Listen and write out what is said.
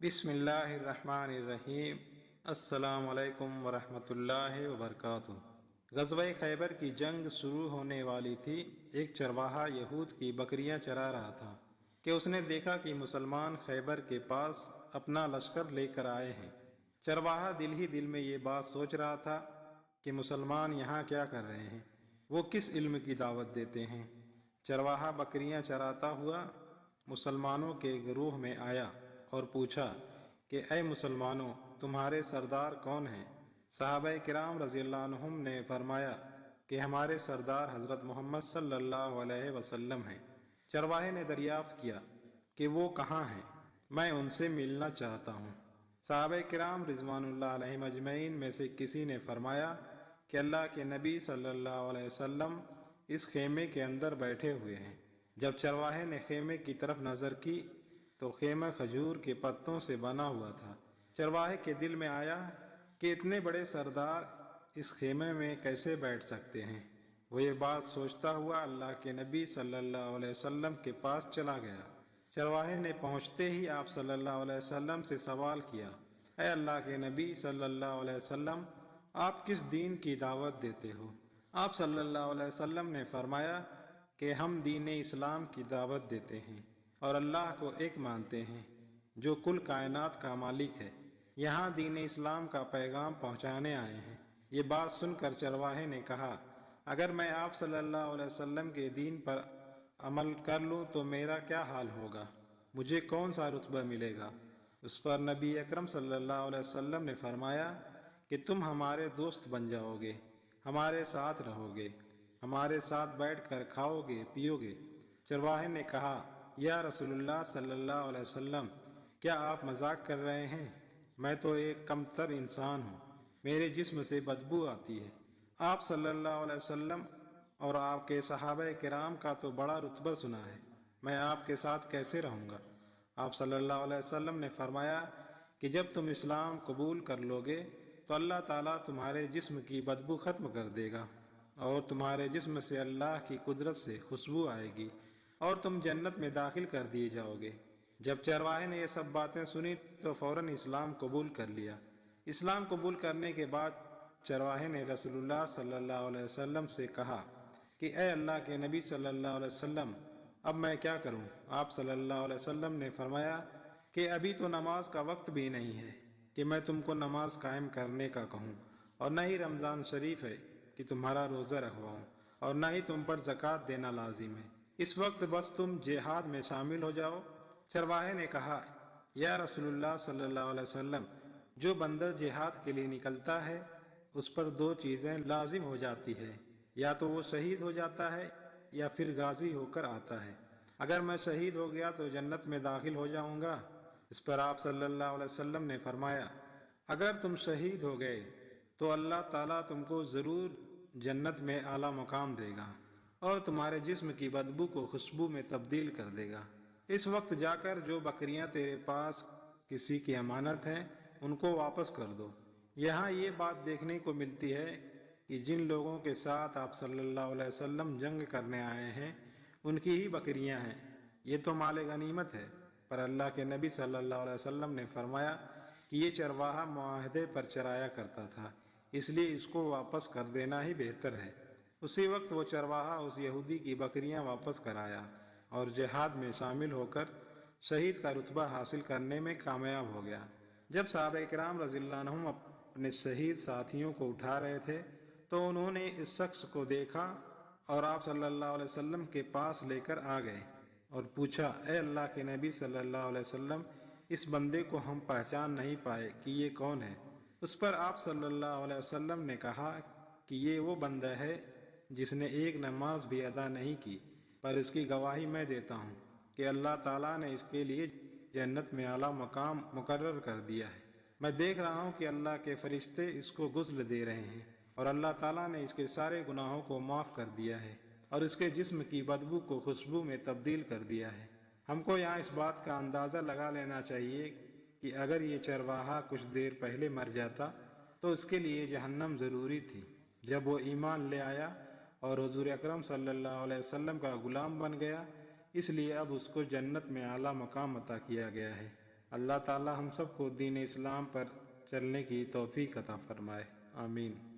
بسم اللہ الرحمن الرحیم۔ السلام علیکم ورحمۃ اللہ وبرکاتہ۔ غزوہ خیبر کی جنگ شروع ہونے والی تھی۔ ایک چرواہا یہود کی بکریاں چرا رہا تھا کہ اس نے دیکھا کہ مسلمان خیبر کے پاس اپنا لشکر لے کر آئے ہیں۔ چرواہا دل ہی دل میں یہ بات سوچ رہا تھا کہ مسلمان یہاں کیا کر رہے ہیں، وہ کس علم کی دعوت دیتے ہیں۔ چرواہا بکریاں چراتا ہوا مسلمانوں کے گروہ میں آیا اور پوچھا کہ اے مسلمانوں، تمہارے سردار کون ہیں؟ صحابہ کرام رضی اللہ عنہم نے فرمایا کہ ہمارے سردار حضرت محمد صلی اللہ علیہ وسلم ہیں۔ چرواہے نے دریافت کیا کہ وہ کہاں ہیں، میں ان سے ملنا چاہتا ہوں۔ صحابہ کرام رضوان اللہ علیہم اجمعین میں سے کسی نے فرمایا کہ اللہ کے نبی صلی اللہ علیہ وسلم اس خیمے کے اندر بیٹھے ہوئے ہیں۔ جب چرواہے نے خیمے کی طرف نظر کی تو خیمہ کھجور کے پتوں سے بنا ہوا تھا۔ چرواہے کے دل میں آیا کہ اتنے بڑے سردار اس خیمے میں کیسے بیٹھ سکتے ہیں۔ وہ یہ بات سوچتا ہوا اللہ کے نبی صلی اللہ علیہ وسلم کے پاس چلا گیا۔ چرواہے نے پہنچتے ہی آپ صلی اللہ علیہ وسلم سے سوال کیا، اے اللہ کے نبی صلی اللہ علیہ وسلم، آپ کس دین کی دعوت دیتے ہو؟ آپ صلی اللہ علیہ وسلم نے فرمایا کہ ہم دین اسلام کی دعوت دیتے ہیں اور اللہ کو ایک مانتے ہیں جو کل کائنات کا مالک ہے۔ یہاں دین اسلام کا پیغام پہنچانے آئے ہیں۔ یہ بات سن کر چرواہے نے کہا، اگر میں آپ صلی اللہ علیہ وسلم کے دین پر عمل کر لوں تو میرا کیا حال ہوگا؟ مجھے کون سا رتبہ ملے گا؟ اس پر نبی اکرم صلی اللہ علیہ وسلم نے فرمایا کہ تم ہمارے دوست بن جاؤ گے، ہمارے ساتھ رہو گے، ہمارے ساتھ بیٹھ کر کھاؤ گے پیو گے۔ چرواہے نے کہا، یا رسول اللہ صلی اللہ علیہ وسلم، کیا آپ مذاق کر رہے ہیں؟ میں تو ایک کمتر انسان ہوں، میرے جسم سے بدبو آتی ہے۔ آپ صلی اللہ علیہ وسلم اور آپ کے صحابہ کرام کا تو بڑا رتبہ سنا ہے، میں آپ کے ساتھ کیسے رہوں گا؟ آپ صلی اللہ علیہ وسلم نے فرمایا کہ جب تم اسلام قبول کر لو گے تو اللہ تعالیٰ تمہارے جسم کی بدبو ختم کر دے گا اور تمہارے جسم سے اللہ کی قدرت سے خوشبو آئے گی اور تم جنت میں داخل کر دیے جاؤ گے۔ جب چرواہے نے یہ سب باتیں سنی تو فوراً اسلام قبول کر لیا۔ اسلام قبول کرنے کے بعد چرواہے نے رسول اللہ صلی اللہ علیہ وسلم سے کہا کہ اے اللہ کے نبی صلی اللہ علیہ وسلم، اب میں کیا کروں؟ آپ صلی اللہ علیہ وسلم نے فرمایا کہ ابھی تو نماز کا وقت بھی نہیں ہے کہ میں تم کو نماز قائم کرنے کا کہوں، اور نہ ہی رمضان شریف ہے کہ تمہارا روزہ رکھواؤں، اور نہ ہی تم پر زکوٰۃ دینا لازم ہے۔ اس وقت بس تم جہاد میں شامل ہو جاؤ۔ چرواہے نے کہا، یا رسول اللہ صلی اللہ علیہ وسلم، جو بندہ جہاد کے لیے نکلتا ہے اس پر دو چیزیں لازم ہو جاتی ہے، یا تو وہ شہید ہو جاتا ہے یا پھر غازی ہو کر آتا ہے۔ اگر میں شہید ہو گیا تو جنت میں داخل ہو جاؤں گا۔ اس پر آپ صلی اللہ علیہ وسلم نے فرمایا، اگر تم شہید ہو گئے تو اللہ تعالیٰ تم کو ضرور جنت میں اعلیٰ مقام دے گا اور تمہارے جسم کی بدبو کو خوشبو میں تبدیل کر دے گا۔ اس وقت جا کر جو بکریاں تیرے پاس کسی کی امانت ہیں ان کو واپس کر دو۔ یہاں یہ بات دیکھنے کو ملتی ہے کہ جن لوگوں کے ساتھ آپ صلی اللہ علیہ وسلم جنگ کرنے آئے ہیں ان کی ہی بکریاں ہیں، یہ تو مال غنیمت ہے، پر اللہ کے نبی صلی اللہ علیہ وسلم نے فرمایا کہ یہ چرواہا معاہدے پر چرایا کرتا تھا، اس لیے اس کو واپس کر دینا ہی بہتر ہے۔ اسی وقت وہ چرواہا اس یہودی کی بکریاں واپس کرایا اور جہاد میں شامل ہو کر شہید کا رتبہ حاصل کرنے میں کامیاب ہو گیا۔ جب صحابہ کرام رضی اللہ عنہم اپنے شہید ساتھیوں کو اٹھا رہے تھے تو انہوں نے اس شخص کو دیکھا اور آپ صلی اللہ علیہ وسلم کے پاس لے کر آ گئے اور پوچھا، اے اللہ کے نبی صلی اللہ علیہ وسلم، اس بندے کو ہم پہچان نہیں پائے کہ یہ کون ہے۔ اس پر آپ صلی اللہ علیہ وسلم نے کہا کہ یہ وہ بندہ ہے جس نے ایک نماز بھی ادا نہیں کی، پر اس کی گواہی میں دیتا ہوں کہ اللہ تعالیٰ نے اس کے لیے جنت میں اعلیٰ مقام مقرر کر دیا ہے۔ میں دیکھ رہا ہوں کہ اللہ کے فرشتے اس کو غسل دے رہے ہیں اور اللہ تعالیٰ نے اس کے سارے گناہوں کو معاف کر دیا ہے اور اس کے جسم کی بدبو کو خوشبو میں تبدیل کر دیا ہے۔ ہم کو یہاں اس بات کا اندازہ لگا لینا چاہیے کہ اگر یہ چرواہا کچھ دیر پہلے مر جاتا تو اس کے لیے جہنم ضروری تھی۔ جب وہ ایمان لے آیا اور حضور اکرم صلی اللہ علیہ وسلم کا غلام بن گیا، اس لیے اب اس کو جنت میں اعلیٰ مقام عطا کیا گیا ہے۔ اللہ تعالی ہم سب کو دین اسلام پر چلنے کی توفیق عطا فرمائے، آمین۔